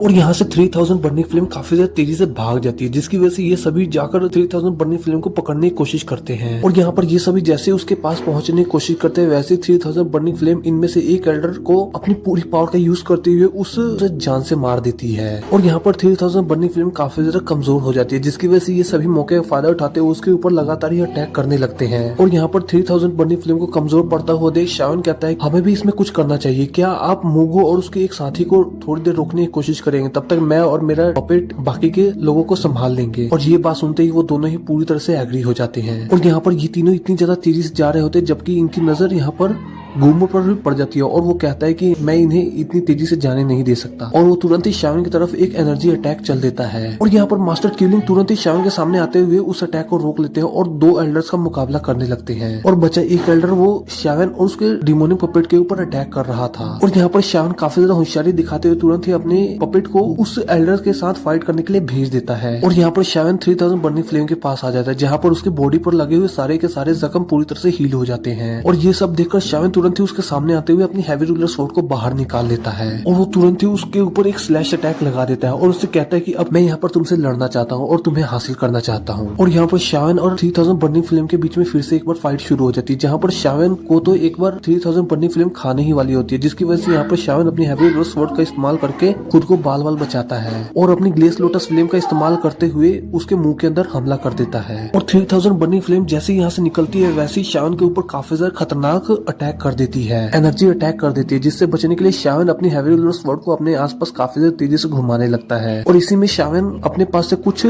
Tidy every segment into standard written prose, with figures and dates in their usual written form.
और यहाँ से 3000 बर्निंग फ्लेम काफी ज्यादा तेजी से भाग जाती है, जिसकी वजह से ये सभी जाकर 3000 बर्निंग फ्लेम को पकड़ने की कोशिश करते हैं। और यहाँ पर ये सभी जैसे उसके पास पहुंचने की कोशिश करते हैं, वैसे 3000 बर्निंग फ्लेम इनमें से एक एल्डर को अपनी पूरी पावर का यूज करते हुए उस जान से मार देती है। और यहाँ पर 3000 बर्निंग फ्लेम काफी ज्यादा कमजोर हो जाती है, जिसकी वजह से ये सभी मौके का फायदा उठाते हुए उसके ऊपर लगातार ही अटैक करने लगते हैं। और यहाँ पर 3000 बर्निंग फ्लेम को कमजोर पड़ता हुआ देख शावन कहता है हमें भी इसमें कुछ करना चाहिए, क्या आप मूगो और उसके एक साथी को थोड़ी देर रोकने की कोशिश करेंगे, तब तक मैं और मेरा पपेट बाकी के लोगों को संभाल लेंगे। और ये बात सुनते ही वो दोनों ही पूरी तरह से एग्री हो जाते हैं। और यहाँ पर ये तीनों इतनी ज्यादा तेजी से जा रहे होते हैं, जबकि इनकी नजर यहाँ पर गुमो पर भी पड़ जाती है। और वो कहता है कि मैं इन्हें इतनी तेजी से जाने नहीं दे सकता। और वो तुरंत ही शावन की तरफ एक एनर्जी अटैक चल देता है। और यहाँ पर मास्टर क्यूलिंग तुरंत ही शावन के सामने आते हुए उस अटैक को रोक लेते हैं और दो एल्डर्स का मुकाबला करने लगते हैं। और बचा एक एल्डर वो शावन और उसके डिमोनिक पपेट के ऊपर अटैक कर रहा था। और यहाँ पर शावन काफी ज्यादा होशियारी दिखाते हुए तुरंत ही अपने पपेट को उस एल्डर के साथ फाइट करने के लिए भेज देता है। और यहाँ पर शावन 3000 बर्निंग फ्लेम के पास आ जाता है, जहाँ पर उसकी बॉडी पर लगे हुए सारे के सारे जख्म पूरी तरह से हील हो जाते हैं। और ये सब देखकर शावन तुरंत ही उसके सामने आते हुए अपनी हैवी रूलर स्वॉर्ड को बाहर निकाल लेता है। और वो तुरंत ही उसके ऊपर एक स्लैश अटैक लगा देता है और उससे कहता है कि अब मैं यहाँ पर तुमसे लड़ना चाहता हूँ और तुम्हें हासिल करना चाहता हूँ। और यहाँ पर शावन और 3000 बर्निंग फ्लेम के बीच में फिर से एक बार फाइट शुरू हो जाती है, जहाँ पर शावन को तो एक बार 3000 बर्निंग फ्लेम खाने ही वाली होती है, जिसकी वजह से यहाँ पर शावन अपनी हैवी रूलर स्वॉर्ड का इस्तेमाल करके खुद को बाल बाल बचाता है और अपनी ग्लेस लोटस फ्लेम का इस्तेमाल करते हुए उसके मुंह के अंदर हमला कर देता है। और 3000 बर्निंग फ्लेम जैसे यहाँ से निकलती है, वैसे ही शावन के ऊपर काफी ज्यादा खतरनाक अटैक कर देती है, एनर्जी अटैक कर देती है, जिससे बचने के लिए शावन अपनी हैवी रूलर स्वॉर्ड को अपने आसपास काफी ज्यादा तेजी से घुमाने लगता है। और इसी में शावन अपने पास से कुछ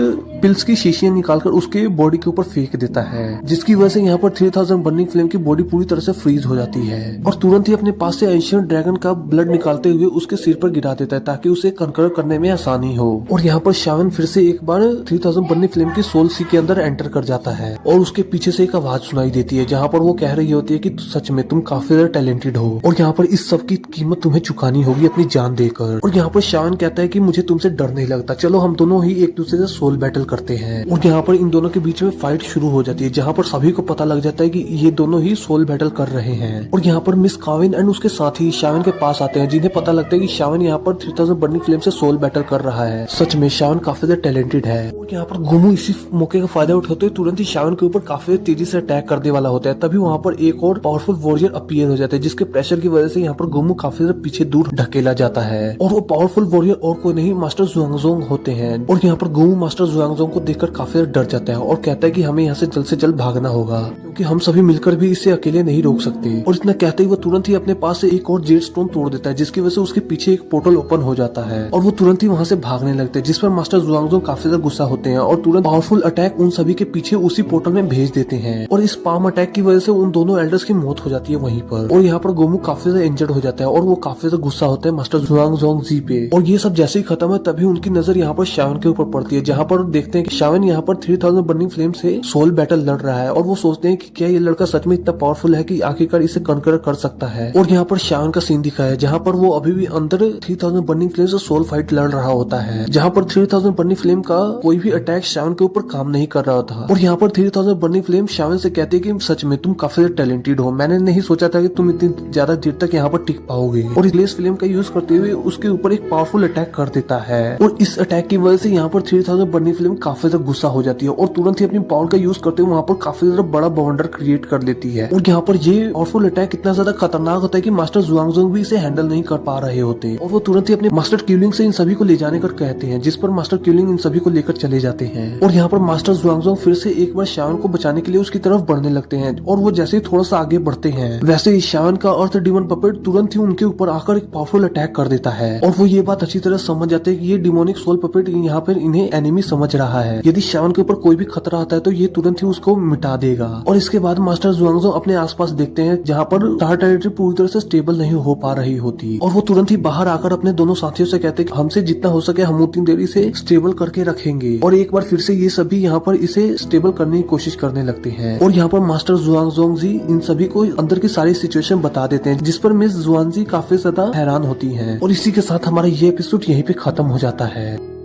पिल्स की शीशियां निकालकर उसके बॉडी के ऊपर फेंक देता है, जिसकी वजह से यहाँ पर 3000 बर्निंग फ्लेम की बॉडी पूरी तरह से फ्रीज हो जाती है। और तुरंत ही अपने पास से एंशिएंट ड्रैगन का ब्लड निकालते हुए उसके सिर पर गिरा देता है, ताकि उसे कंकर करने में आसानी हो। और यहाँ पर शावन फिर से एक बार 3000 बर्निंग फ्लेम की सोल सी के अंदर एंटर कर जाता है और उसके पीछे से एक आवाज सुनाई देती है, जहाँ पर वो कह रही होती है कि सच में तुम काफी ज्यादा टैलेंटेड हो और यहाँ पर इस सब की कीमत तुम्हें चुकानी होगी अपनी जान देकर। और यहाँ पर शावन कहता है कि मुझे तुमसे डर नहीं लगता, चलो हम दोनों ही एक दूसरे से सोल बैटल करते हैं। और यहाँ पर इन दोनों के बीच में फाइट शुरू हो जाती है, जहाँ पर सभी को पता लग जाता है कि ये दोनों ही सोल बैटल कर रहे हैं। और यहाँ पर मिस काविन एंड उसके साथी शावन के पास आते हैं, जिन्हें पता लगता है कि शावन यहाँ पर 3000 बर्निंग फ्लेम से सोल बैटल कर रहा है। सच में शावन काफी ज्यादा टैलेंटेड है। और यहाँ पर गुमू इसी मौके का फायदा उठाते हुए तुरंत ही शावन के ऊपर काफी तेजी से अटैक करने वाला होता है। तभी वहाँ पर एक और पावरफुल वॉरियर अपीयर हो जाता है, जिसके प्रेशर की वजह से यहाँ पर गुमू काफी ज्यादा पीछे दूर ढकेला जाता है। और वो पावरफुल वॉरियर और कोई नहीं मास्टर जुआंगजोंग होते हैं। और यहाँ पर गुमू मास्टर जुआंगजोंग को देखकर काफी ज्यादा डर जाता है और कहता है कि हमें यहाँ से जल्द भागना होगा, क्योंकि हम सभी मिलकर भी इसे अकेले नहीं रोक सकते। और इतना कहते ही वो तुरंत ही अपने पास से एक और जेड स्टोन तोड़ देता है, जिसकी वजह से उसके पीछे एक पोर्टल ओपन हो जाता है और वो तुरंत ही वहाँ से भागने लगते हैं, जिस पर मास्टर जुआंगजोंग काफी ज्यादा गुस्सा होते हैं और तुरंत पावरफुल अटैक उन सभी के पीछे उसी पोर्टल में भेज देते हैं। और इस पाम अटैक की वजह से उन दोनों एल्डर्स की मौत हो जाती है वहीं पर। और यहाँ पर गोमू काफी ज्यादा इंजर्ड हो जाता है और वो काफी ज्यादा गुस्सा होता है मास्टर जुआंगजोंग जी पे। और ये सब जैसे ही खत्म है, तभी उनकी नजर यहाँ पर शावन के ऊपर पड़ती है, जहाँ पर देखते हैं कि शावन यहाँ पर 3000 बर्निंग फ्लेम से सोल बैटल लड़ रहा है। और वो सोचते हैं कि क्या ये लड़का सच में इतना पावरफुल है कि आखिरकार इसे कनकर कर सकता है। और यहाँ पर शावन का सीन दिखाया है, जहाँ पर वो अभी भी अंदर 3000 बर्निंग फ्लेम से सोल फाइट लड़ रहा होता है, जहाँ पर 3000 बर्निंग फ्लेम का कोई भी अटैक शावन के ऊपर काम नहीं कर रहा था। और यहाँ पर 3000 बर्निंग फ्लेम शावन से कहते हैं कि सच में तुम काफी टैलेंटेड हो, मैंने नहीं सोचा था कि तुम इतनी ज्यादा देर तक यहाँ पर टिक पाओगे। और इस फ्लेम का यूज करते हुए उसके ऊपर एक पावरफुल अटैक कर देता है। और इस अटैक की वजह से यहाँ पर 3000 बर्निंग फ्लेम काफी ज्यादा गुस्सा हो जाती है और तुरंत ही अपनी पावर का यूज करते हुए वहाँ पर काफी ज्यादा बड़ा बाउंडर क्रिएट कर लेती है। और यहाँ पर ये पावरफुल अटैक इतना ज्यादा खतरनाक होता है कि मास्टर जुआंगजोंग भी इसे हैंडल नहीं कर पा रहे होते। और वो तुरंत ही अपने मास्टर क्यूलिंग से इन सभी को ले जाने का कहते हैं, जिस पर मास्टर क्यूलिंग इन सभी को लेकर चले जाते हैं। और यहाँ पर मास्टर जुआंगजोंग फिर से एक बार शावन को बचाने के लिए उसकी तरफ बढ़ने लगते हैं। और वो जैसे ही थोड़ा सा आगे बढ़ते हैं, वैसे ही शावन का अर्थ डिमन पपेट तुरंत ही उनके ऊपर आकर एक पावरफुल अटैक कर देता है। और वो ये बात अच्छी तरह समझ जाते हैं कि ये डिमोनिक सोल पपेट यहाँ पर इन्हें एनिमी समझ रहा है। यदि शावन के ऊपर कोई भी खतरा आता है तो ये तुरंत ही उसको मिटा देगा। और इसके बाद मास्टर जुआंगजोंग अपने आसपास देखते हैं, जहाँ पर स्टार टेरिटरी पूरी तरह से स्टेबल नहीं हो पा रही होती। और वो तुरंत ही बाहर आकर अपने दोनों साथियों से कहते हैं कि हमसे जितना हो सके हम उतनी देर इसे स्टेबल करके रखेंगे। और एक बार फिर से ये सभी यहाँ पर इसे स्टेबल करने की कोशिश करने लगते हैं। और यहाँ पर मास्टर जुआंगजोंग जी इन सभी को अंदर की सारी सिचुएशन बता देते हैं, जिस पर मिस जुआन जी काफी ज्यादा हैरान होती है। और इसी के साथ हमारा ये एपिसोड यहीं पे खत्म हो जाता है।